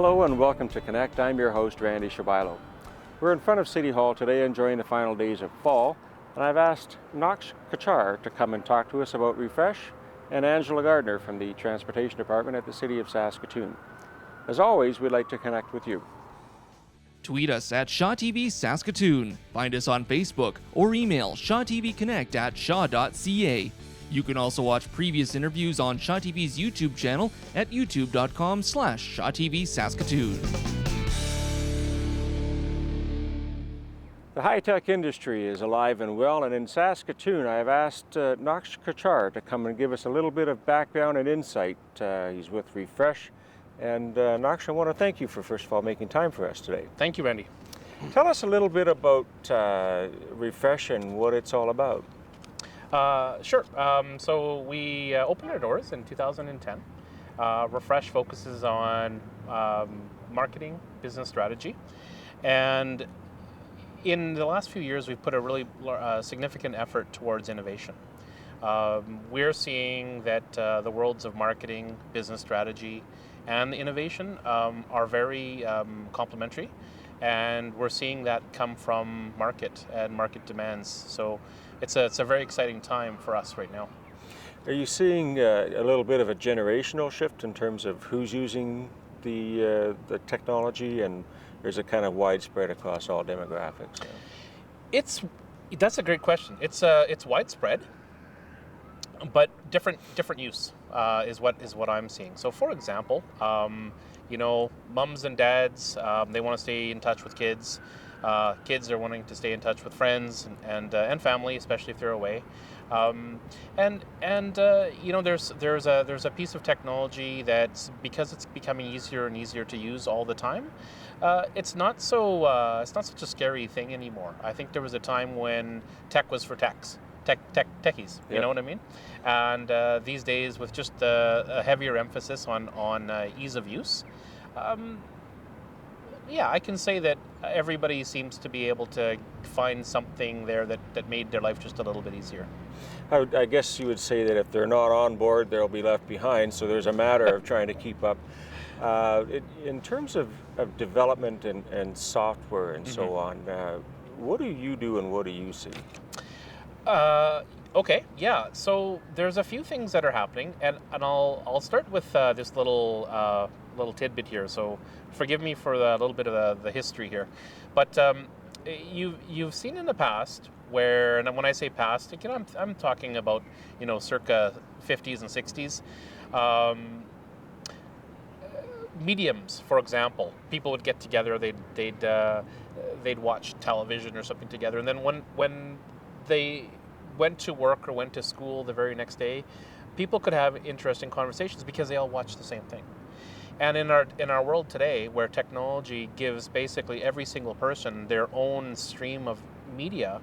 Hello and welcome to Connect. I'm your host, Randy Shabilo. We're in front of City Hall today enjoying the final days of fall, and I've asked Naqsh Kochar to come and talk to us about Refresh and Angela Gardner from the Transportation Department at the City of Saskatoon. As always, we'd like to connect with you. Tweet us at Shaw TV Saskatoon. Find us on Facebook or email shawtvconnect@shaw.ca. You can also watch previous interviews on Shaw TV's YouTube channel at youtube.com/Shaw TV Saskatoon. The high-tech industry is alive and well, and in Saskatoon I've asked Naqsh Kochar to come and give us a little bit of background and insight. He's with Refresh. And Naqsh, I want to thank you for, first of all, making time for us today. Thank you, Randy. Tell us a little bit about Refresh and what it's all about. Sure. So we opened our doors in 2010. Refresh focuses on marketing, business strategy, and in the last few years, we've put a really significant effort towards innovation. We're seeing that the worlds of marketing, business strategy, and innovation are very complementary, and we're seeing that come from market and market demands. So it's a very exciting time for us right now. Are you seeing a little bit of a generational shift in terms of who's using the technology, and is it kind of widespread across all demographics? That's a great question. It's widespread, but different use is what I'm seeing. So, for example, mums and dads, they want to stay in touch with kids. Kids are wanting to stay in touch with friends and family, especially if they're away. There's a piece of technology that's, because it's becoming easier and easier to use all the time. It's not such a scary thing anymore. I think there was a time when tech was for techies. You know what I mean? And these days, with just a heavier emphasis on ease of use, I can say that everybody seems to be able to find something there that made their life just a little bit easier. I guess you would say that if they're not on board, they'll be left behind, so there's a matter of trying to keep up. In terms of development and software and so on, what do you do and what do you see? So there's a few things that are happening, and I'll start with this little tidbit here. So forgive me for a little bit of the history here, but you've seen in the past where, and when I say past, I'm talking about circa 50s and 60s. Mediums, for example, people would get together, they'd watch television or something together, and then when they went to work or went to school the very next day, people could have interesting conversations because they all watched the same thing. And in our world today, where technology gives basically every single person their own stream of media,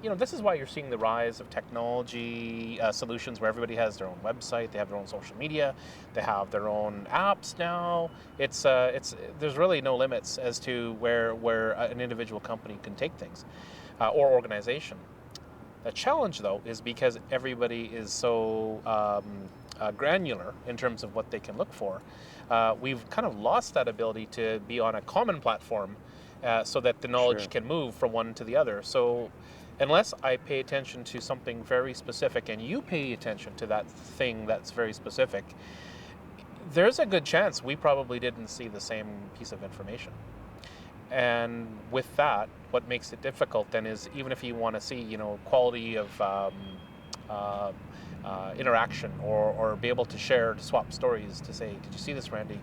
this is why you're seeing the rise of technology solutions where everybody has their own website, they have their own social media, they have their own apps now. There's really no limits as to where an individual company can take things or organization. The challenge, though, is because everybody is so granular in terms of what they can look for. We've kind of lost that ability to be on a common platform so that the knowledge can move from one to the other. So unless I pay attention to something very specific and you pay attention to that thing that's very specific, there's a good chance we probably didn't see the same piece of information. And with that, what makes it difficult then is, even if you want to see, quality of interaction or be able to swap stories to say, did you see this, Randy?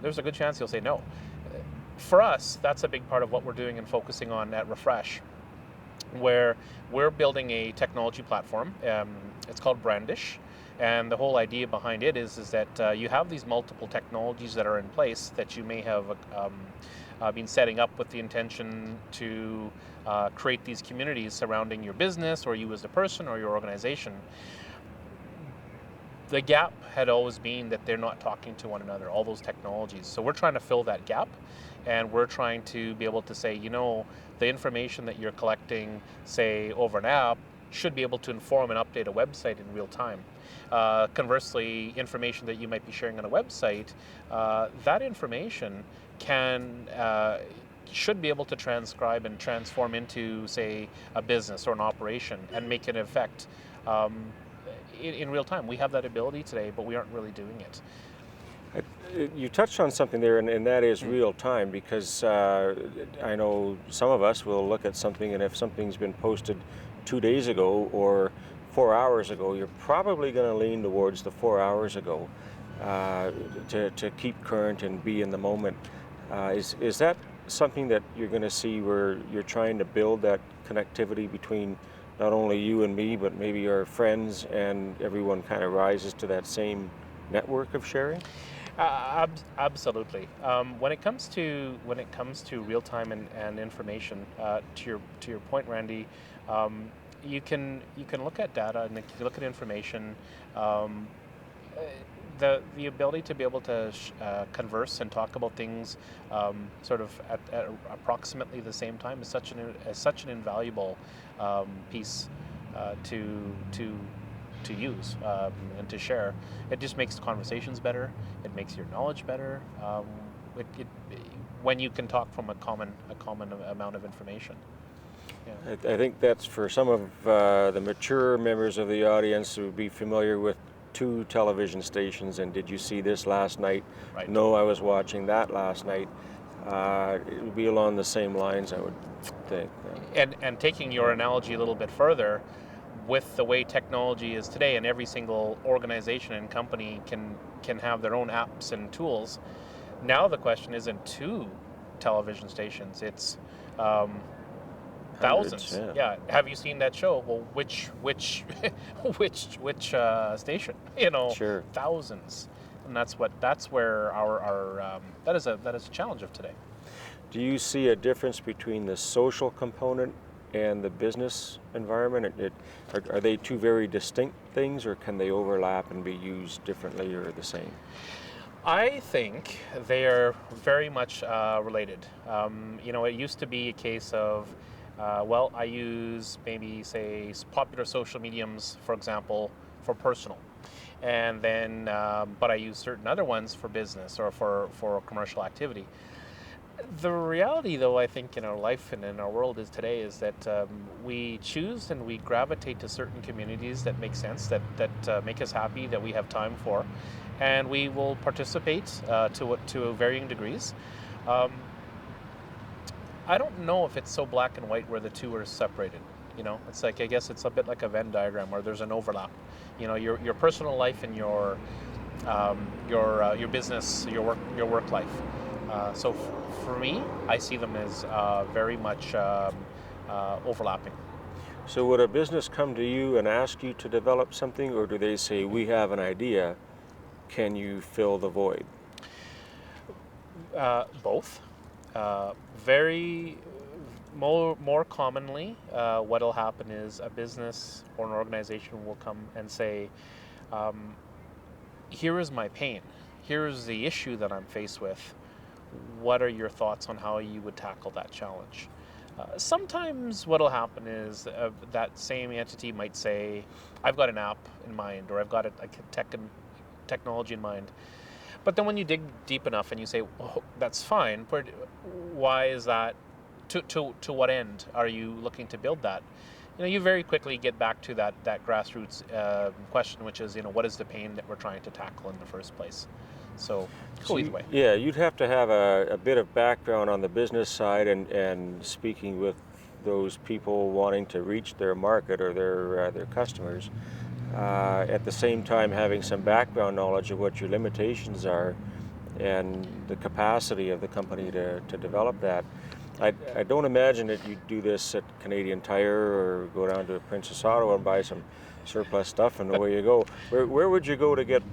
There's a good chance you'll say no. For us, that's a big part of what we're doing and focusing on at Refresh, where we're building a technology platform. It's called Brandish. And the whole idea behind it is that you have these multiple technologies that are in place that you may have been setting up with the intention to create these communities surrounding your business or you as a person or your organization. The gap had always been that they're not talking to one another, all those technologies. So we're trying to fill that gap, and we're trying to be able to say, the information that you're collecting, say, over an app, should be able to inform and update a website in real time. Conversely, information that you might be sharing on a website, that information should be able to transcribe and transform into, say, a business or an operation and make an effect in real time. We have that ability today, but we aren't really doing it. You touched on something there, and that is real time, because I know some of us will look at something, and if something's been posted 2 days ago or 4 hours ago, you're probably going to lean towards the 4 hours ago to keep current and be in the moment. Is that something that you're going to see where you're trying to build that connectivity between not only you and me, but maybe our friends, and everyone kind of rises to that same network of sharing? Absolutely. When it comes to real time and information, to your point, Randy, you can look at data and you can look at information. The ability to be able to converse and talk about things sort of at approximately the same time is such an invaluable piece to use and to share. It just makes conversations better. It makes your knowledge better. When you can talk from a common amount of information. Yeah. I think that's for some of the mature members of the audience who would be familiar with 2 television stations, and did you see this last night? Right. No, I was watching that last night. It would be along the same lines, I would think. And taking your analogy a little bit further, with the way technology is today, and every single organization and company can have their own apps and tools, now the question isn't 2 television stations, it's thousands. Hundreds, Yeah. Have you seen that show? Well, which station? Sure. Thousands, and that's where our that is a challenge of today. Do you see a difference between the social component and the business environment? Are they 2 very distinct things, or can they overlap and be used differently or the same? I think they are very much related. It used to be a case of, I use maybe, say, popular social mediums, for example, for personal. And then, but I use certain other ones for business or for commercial activity. The reality, though, I think in our life and in our world today is that we choose and we gravitate to certain communities that make sense, that make us happy, that we have time for, and we will participate to varying degrees. I don't know if it's so black and white where the 2 are separated. It's like, I guess it's a bit like a Venn diagram where there's an overlap. Your personal life and your business, your work life. So for me, I see them as very much overlapping. So would a business come to you and ask you to develop something, or do they say, we have an idea, can you fill the void? Both. Very more commonly, what'll happen is a business or an organization will come and say, here is my pain. Here is the issue that I'm faced with. What are your thoughts on how you would tackle that challenge? Sometimes what'll happen is that same entity might say, I've got an app in mind, or I've got a technology in mind. But then when you dig deep enough and you say, oh, that's fine, but why is that? To what end are you looking to build that? You very quickly get back to that grassroots question, which is, what is the pain that we're trying to tackle in the first place? So either way. Yeah, you'd have to have a bit of background on the business side and speaking with those people wanting to reach their market or their customers. At the same time, having some background knowledge of what your limitations are and the capacity of the company to develop that. I don't imagine that you'd do this at Canadian Tire or go down to Princess Auto and buy some surplus stuff and away you go. Where would you go to get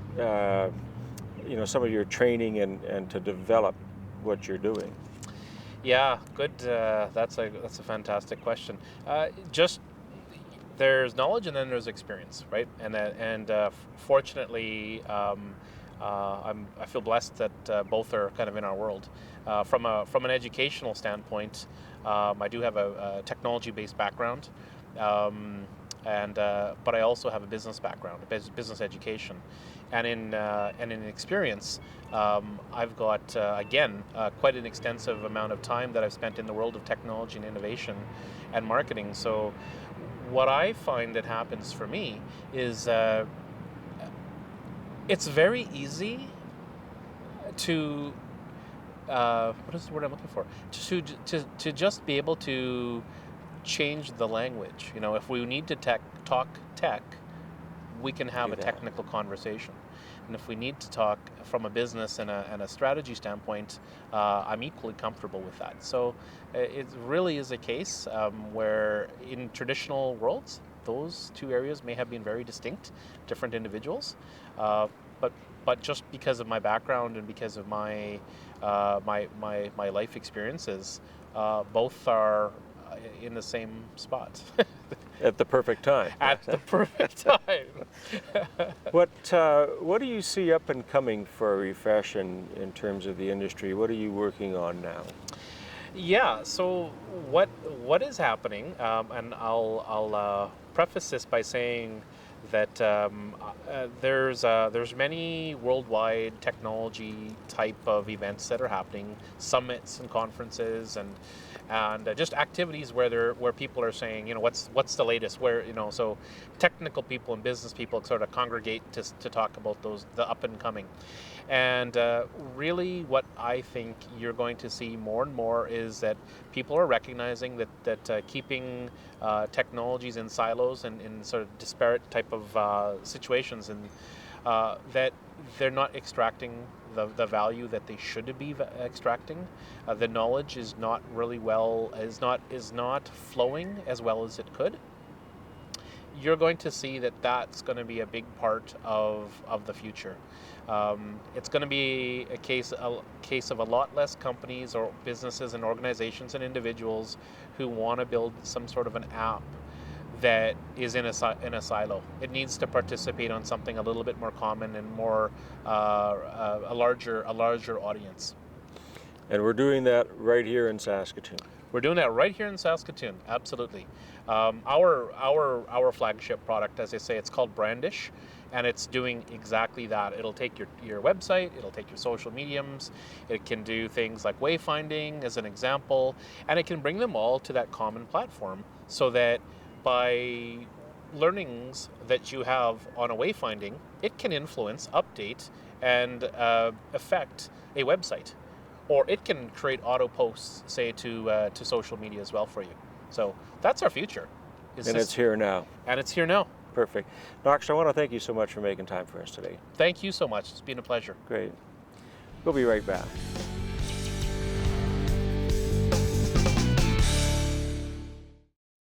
some of your training and to develop what you're doing? Yeah, good. That's a fantastic question. Just there's knowledge and then there's experience, right? And fortunately, I feel blessed that both are kind of in our world. From an educational standpoint, I do have a technology-based background. and but I also have a business background, a business education, and in experience, I've got quite an extensive amount of time that I've spent in the world of technology and innovation and marketing. So what I find that happens for me is it's very easy to what is the word I'm looking for? To just be able to change the language. You know, if we need to talk tech, we can have a technical conversation. And if we need to talk from a business and a strategy standpoint, I'm equally comfortable with that. So it really is a case where in traditional worlds, those two areas may have been very distinct, different individuals. But just because of my background and because of my my life experiences, both are in the same spot. At the perfect time. At the perfect time. What do you see up and coming for Refresh in terms of the industry? What are you working on now? Yeah. So what is happening? And I'll preface this by saying that there's many worldwide technology type of events that are happening, summits and conferences and just activities where people are saying, you know, what's the latest, where, you know, so technical people and business people sort of congregate to talk about the up and coming. And really what I think you're going to see more and more is that people are recognizing that keeping technologies in silos and in sort of disparate type of situations, and that they're not extracting the value that they should be extracting. The knowledge is not really is not flowing as well as it could. You're going to see that that's going to be a big part of the future. It's going to be a case of a lot less companies or businesses and organizations and individuals who want to build some sort of an app that is in a silo. It needs to participate on something a little bit more common and more a larger audience. And we're doing that right here in Saskatoon. We're doing that right here in Saskatoon, absolutely. Our flagship product, as I say, it's called Brandish, and it's doing exactly that. It'll take your website, it'll take your social mediums, it can do things like wayfinding as an example, and it can bring them all to that common platform so that by learnings that you have on a wayfinding, it can influence, update, and affect a website. Or it can create auto posts, say, to social media as well for you. So that's our future. It's here now. And it's here now. Perfect. Naqsh, I want to thank you so much for making time for us today. Thank you so much. It's been a pleasure. Great. We'll be right back.